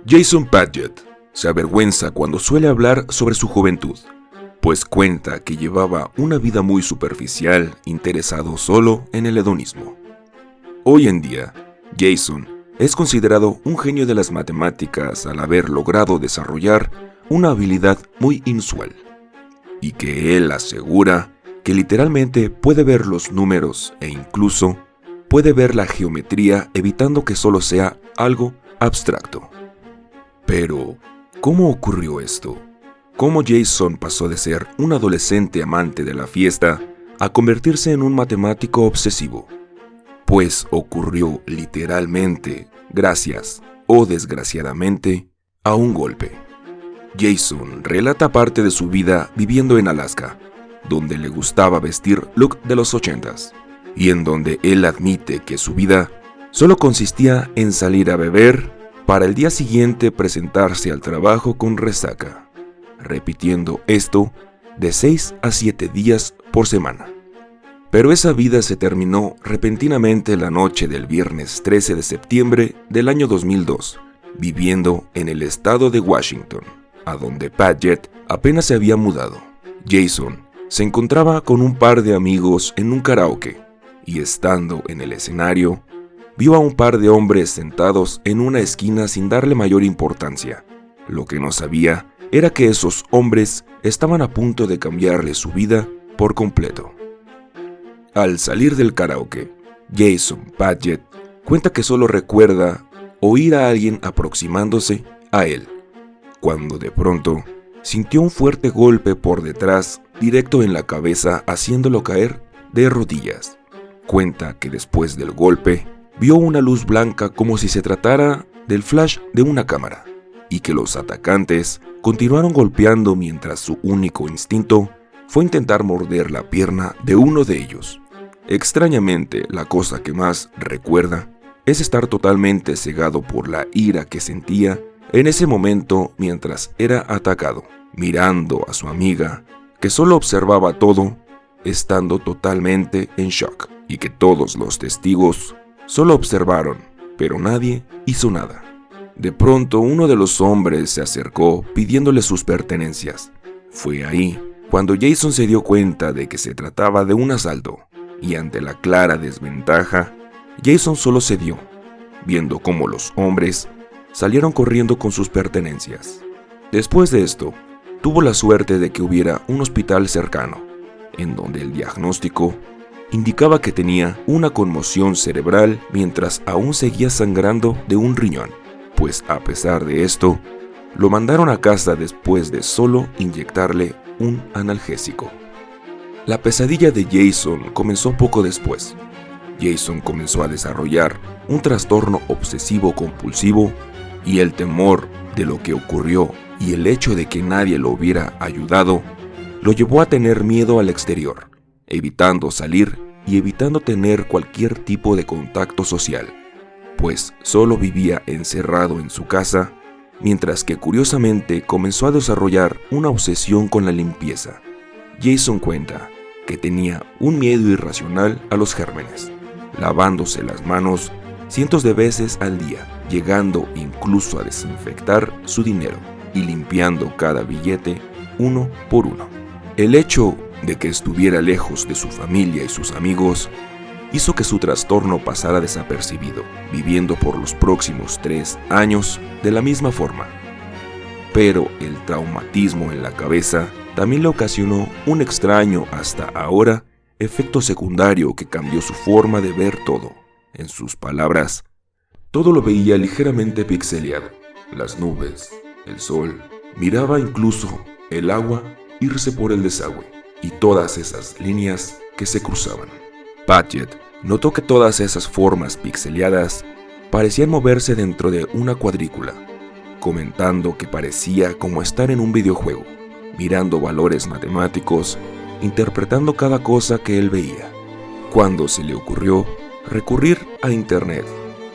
Jason Padgett se avergüenza cuando suele hablar sobre su juventud, pues cuenta que llevaba una vida muy superficial, interesado solo en el hedonismo. Hoy en día, Jason es considerado un genio de las matemáticas al haber logrado desarrollar una habilidad muy inusual, y que él asegura que literalmente puede ver los números e incluso puede ver la geometría evitando que solo sea algo abstracto. Pero, ¿cómo ocurrió esto? ¿Cómo Jason pasó de ser un adolescente amante de la fiesta a convertirse en un matemático obsesivo? Pues ocurrió literalmente, gracias o desgraciadamente, a un golpe. Jason relata parte de su vida viviendo en Alaska, donde le gustaba vestir look de los 80s, y en donde él admite que su vida solo consistía en salir a beber para el día siguiente presentarse al trabajo con resaca, repitiendo esto de 6 a 7 días por semana. Pero esa vida se terminó repentinamente la noche del viernes 13 de septiembre del año 2002, viviendo en el estado de Washington, a donde Padgett apenas se había mudado. Jason se encontraba con un par de amigos en un karaoke, y estando en el escenario, vio a un par de hombres sentados en una esquina sin darle mayor importancia. Lo que no sabía era que esos hombres estaban a punto de cambiarle su vida por completo. Al salir del karaoke, Jason Padgett cuenta que solo recuerda oír a alguien aproximándose a él, cuando de pronto sintió un fuerte golpe por detrás directo en la cabeza haciéndolo caer de rodillas. Cuenta que después del golpe vio una luz blanca como si se tratara del flash de una cámara, y que los atacantes continuaron golpeando mientras su único instinto fue intentar morder la pierna de uno de ellos. Extrañamente, la cosa que más recuerda es estar totalmente cegado por la ira que sentía en ese momento mientras era atacado, mirando a su amiga, que solo observaba todo, estando totalmente en shock, y que todos los testigos solo observaron, pero nadie hizo nada. De pronto, uno de los hombres se acercó pidiéndole sus pertenencias. Fue ahí cuando Jason se dio cuenta de que se trataba de un asalto, y ante la clara desventaja, Jason solo cedió, viendo cómo los hombres salieron corriendo con sus pertenencias. Después de esto, tuvo la suerte de que hubiera un hospital cercano, en donde el diagnóstico indicaba que tenía una conmoción cerebral mientras aún seguía sangrando de un riñón, pues a pesar de esto, lo mandaron a casa después de solo inyectarle un analgésico. La pesadilla de Jason comenzó poco después. Jason comenzó a desarrollar un trastorno obsesivo-compulsivo y el temor de lo que ocurrió y el hecho de que nadie lo hubiera ayudado lo llevó a tener miedo al exterior, evitando salir y evitando tener cualquier tipo de contacto social, pues solo vivía encerrado en su casa, mientras que curiosamente comenzó a desarrollar una obsesión con la limpieza. Jason cuenta que tenía un miedo irracional a los gérmenes, lavándose las manos cientos de veces al día, llegando incluso a desinfectar su dinero y limpiando cada billete uno por uno. El hecho de que estuviera lejos de su familia y sus amigos hizo que su trastorno pasara desapercibido, viviendo por los próximos 3 años de la misma forma. Pero el traumatismo en la cabeza también le ocasionó un extraño hasta ahora efecto secundario que cambió su forma de ver todo. En sus palabras, todo lo veía ligeramente pixeleado. Las nubes, el sol, miraba incluso el agua irse por el desagüe y todas esas líneas que se cruzaban. Padgett notó que todas esas formas pixeleadas parecían moverse dentro de una cuadrícula, comentando que parecía como estar en un videojuego, mirando valores matemáticos, interpretando cada cosa que él veía. Cuando se le ocurrió recurrir a Internet,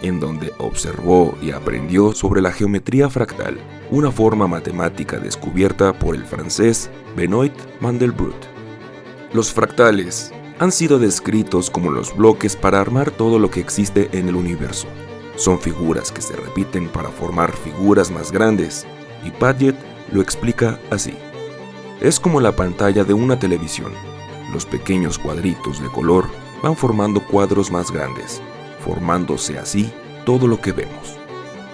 en donde observó y aprendió sobre la geometría fractal, una forma matemática descubierta por el francés Benoit Mandelbrot. Los fractales han sido descritos como los bloques para armar todo lo que existe en el universo. Son figuras que se repiten para formar figuras más grandes, y Padgett lo explica así. Es como la pantalla de una televisión. Los pequeños cuadritos de color van formando cuadros más grandes, formándose así todo lo que vemos.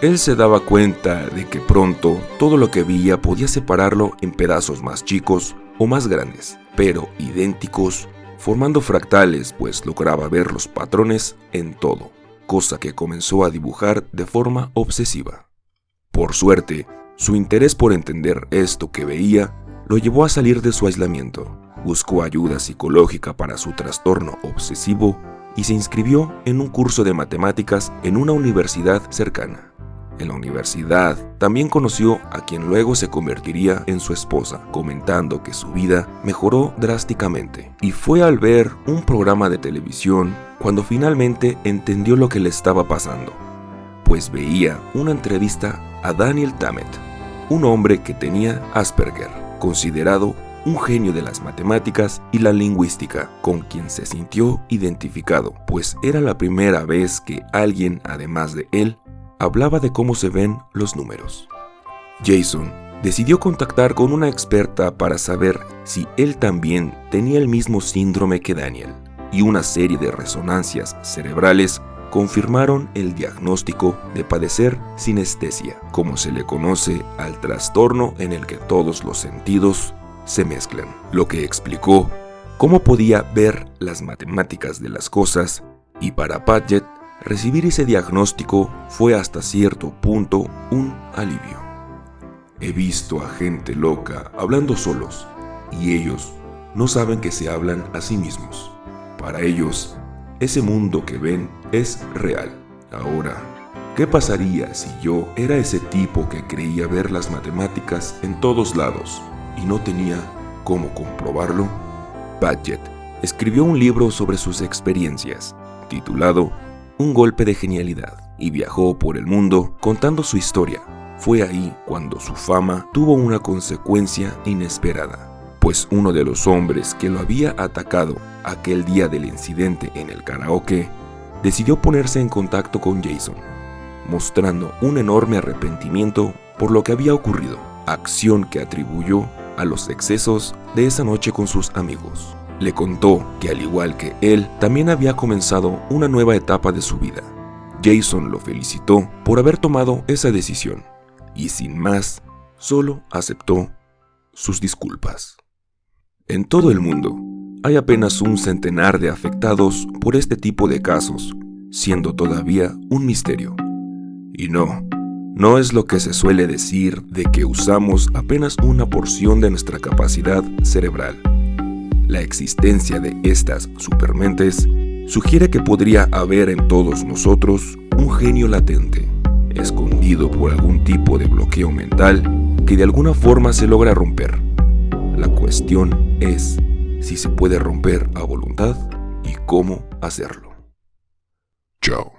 Él se daba cuenta de que pronto todo lo que veía podía separarlo en pedazos más chicos o más grandes, pero idénticos, formando fractales, pues lograba ver los patrones en todo, cosa que comenzó a dibujar de forma obsesiva. Por suerte, su interés por entender esto que veía lo llevó a salir de su aislamiento. Buscó ayuda psicológica para su trastorno obsesivo y se inscribió en un curso de matemáticas en una universidad cercana. En la universidad también conoció a quien luego se convertiría en su esposa, comentando que su vida mejoró drásticamente. Y fue al ver un programa de televisión cuando finalmente entendió lo que le estaba pasando, pues veía una entrevista a Daniel Tammet, un hombre que tenía Asperger, considerado un genio de las matemáticas y la lingüística, con quien se sintió identificado, pues era la primera vez que alguien, además de él, hablaba de cómo se ven los números. Jason decidió contactar con una experta para saber si él también tenía el mismo síndrome que Daniel, y una serie de resonancias cerebrales confirmaron el diagnóstico de padecer sinestesia, como se le conoce al trastorno en el que todos los sentidos se mezclan, lo que explicó cómo podía ver las matemáticas de las cosas, y para Padgett, recibir ese diagnóstico fue hasta cierto punto un alivio. He visto a gente loca hablando solos, y ellos no saben que se hablan a sí mismos. Para ellos, ese mundo que ven es real. Ahora, ¿qué pasaría si yo era ese tipo que creía ver las matemáticas en todos lados y no tenía cómo comprobarlo? Padgett escribió un libro sobre sus experiencias, titulado Un golpe de genialidad, y viajó por el mundo contando su historia. Fue ahí cuando su fama tuvo una consecuencia inesperada, pues uno de los hombres que lo había atacado aquel día del incidente en el karaoke decidió ponerse en contacto con Jason, mostrando un enorme arrepentimiento por lo que había ocurrido, acción que atribuyó a los excesos de esa noche con sus amigos. Le contó que al igual que él, también había comenzado una nueva etapa de su vida. Jason lo felicitó por haber tomado esa decisión y sin más, solo aceptó sus disculpas. En todo el mundo, hay apenas un centenar de afectados por este tipo de casos, siendo todavía un misterio. Y no es lo que se suele decir de que usamos apenas una porción de nuestra capacidad cerebral. La existencia de estas supermentes sugiere que podría haber en todos nosotros un genio latente, escondido por algún tipo de bloqueo mental que de alguna forma se logra romper. La cuestión es si se puede romper a voluntad y cómo hacerlo. Chao.